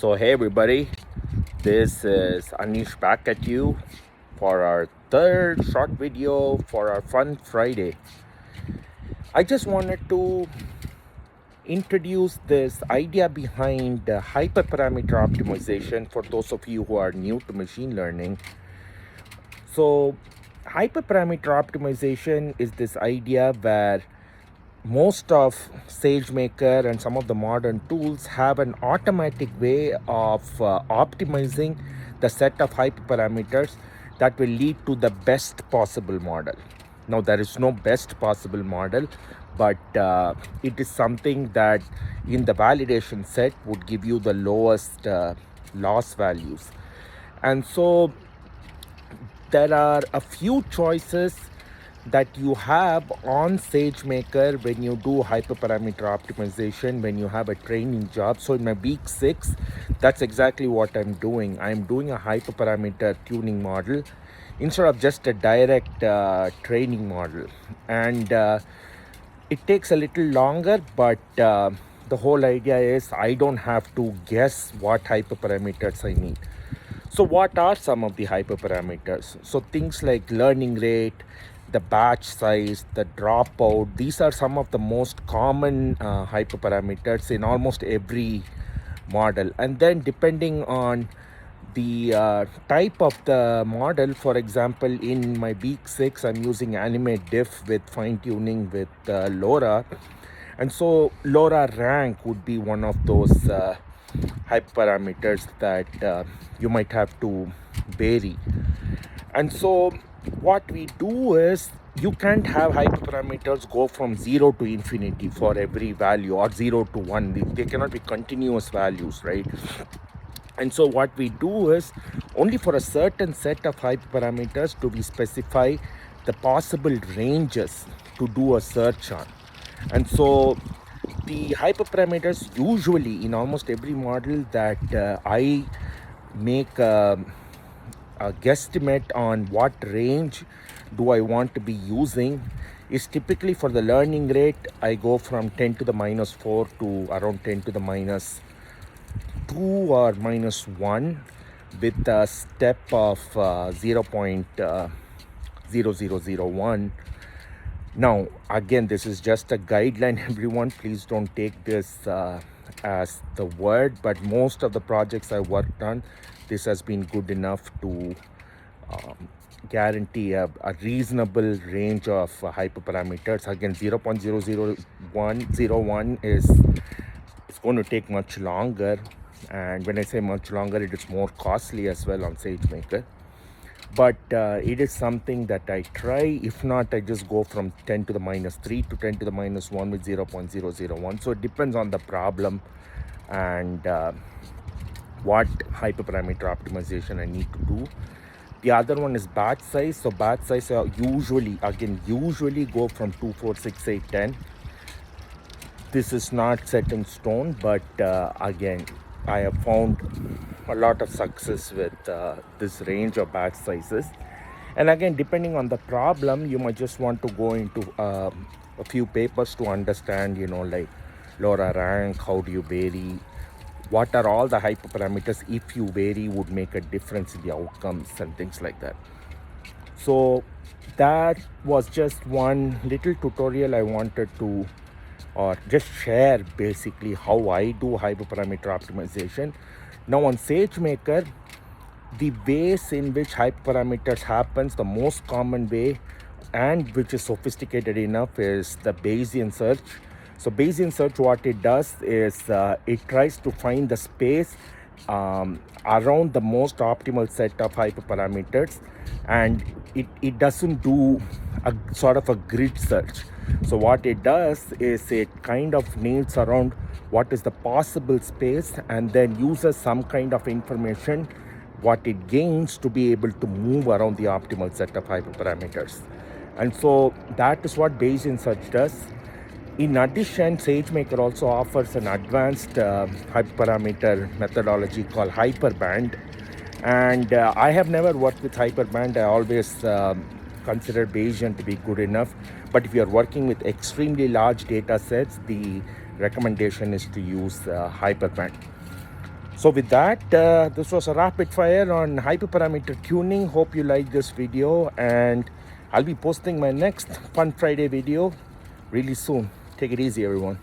So hey everybody, this is Anish back at you for our third short video for our Fun Friday. I just wanted to introduce this idea behind hyperparameter optimization for those of you who are new to machine learning. So hyperparameter optimization is this idea where most of SageMaker and some of the modern tools have an automatic way of optimizing the set of hyperparameters that will lead to the best possible model. Now, there is no best possible model, but it is something that in the validation set would give you the lowest loss values. And so there are a few choices that you have on SageMaker when you do hyperparameter optimization, when you have a training job. So in my week 6, that's exactly what I'm doing. I'm doing a hyperparameter tuning model instead of just a direct training model. And it takes a little longer, but the whole idea is I don't have to guess what hyperparameters I need. So what are some of the hyperparameters? So things like learning rate, the batch size, the dropout, these are some of the most common hyperparameters in almost every model. And then depending on the type of the model, for example, in my week 6, I'm using animate diff with fine tuning with LoRa. And so LoRa rank would be one of those hyperparameters that you might have to vary. And so what we do is you can't have hyperparameters go from 0 to infinity for every value or 0 to 1. They cannot be continuous values, right? And so what we do is only for a certain set of hyperparameters do we specify the possible ranges to do a search on. And so the hyperparameters usually in almost every model that I make a guesstimate on what range do I want to be using is typically for the learning rate, I go from 10 to the minus 4 to around 10 to the minus 2 or minus 1 with a step of 0.0001. Now, again, this is just a guideline, everyone. Please don't take this as the word, but most of the projects I worked on, this has been good enough to guarantee a reasonable range of hyperparameters. Again, 0.00101 is it's going to take much longer. And when I say much longer, it is more costly as well on SageMaker. But it is something that I try. If not, I just go from 10 to the minus 3 to 10 to the minus 1 with 0.001. So it depends on the problem and what hyperparameter optimization I need to do. The other one is batch size. So batch size usually go from 2, 4, 6, 8, 10. This is not set in stone, but again, I have found a lot of success with this range of batch sizes. And again, depending on the problem, you might just want to go into a few papers to understand, like LoRa rank, how do you vary, what are all the hyperparameters if you vary would make a difference in the outcomes and things like that. So that was just one little tutorial I wanted to or just share basically how I do hyperparameter optimization. Now on SageMaker, the ways in which hyperparameters happens, the most common way and which is sophisticated enough is the Bayesian search. So Bayesian search, what it does is it tries to find the space around the most optimal set of hyperparameters, and it doesn't do a sort of a grid search. So what it does is it kind of nails around what is the possible space and then uses some kind of information what it gains to be able to move around the optimal set of hyperparameters. And so that is what Bayesian search does. In addition, SageMaker also offers an advanced hyperparameter methodology called Hyperband. And I have never worked with Hyperband. I always consider Bayesian to be good enough. But if you are working with extremely large data sets, the recommendation is to use Hyperband. So with that, this was a rapid fire on hyperparameter tuning. Hope you like this video, and I'll be posting my next Fun Friday video really soon. Take it easy, everyone.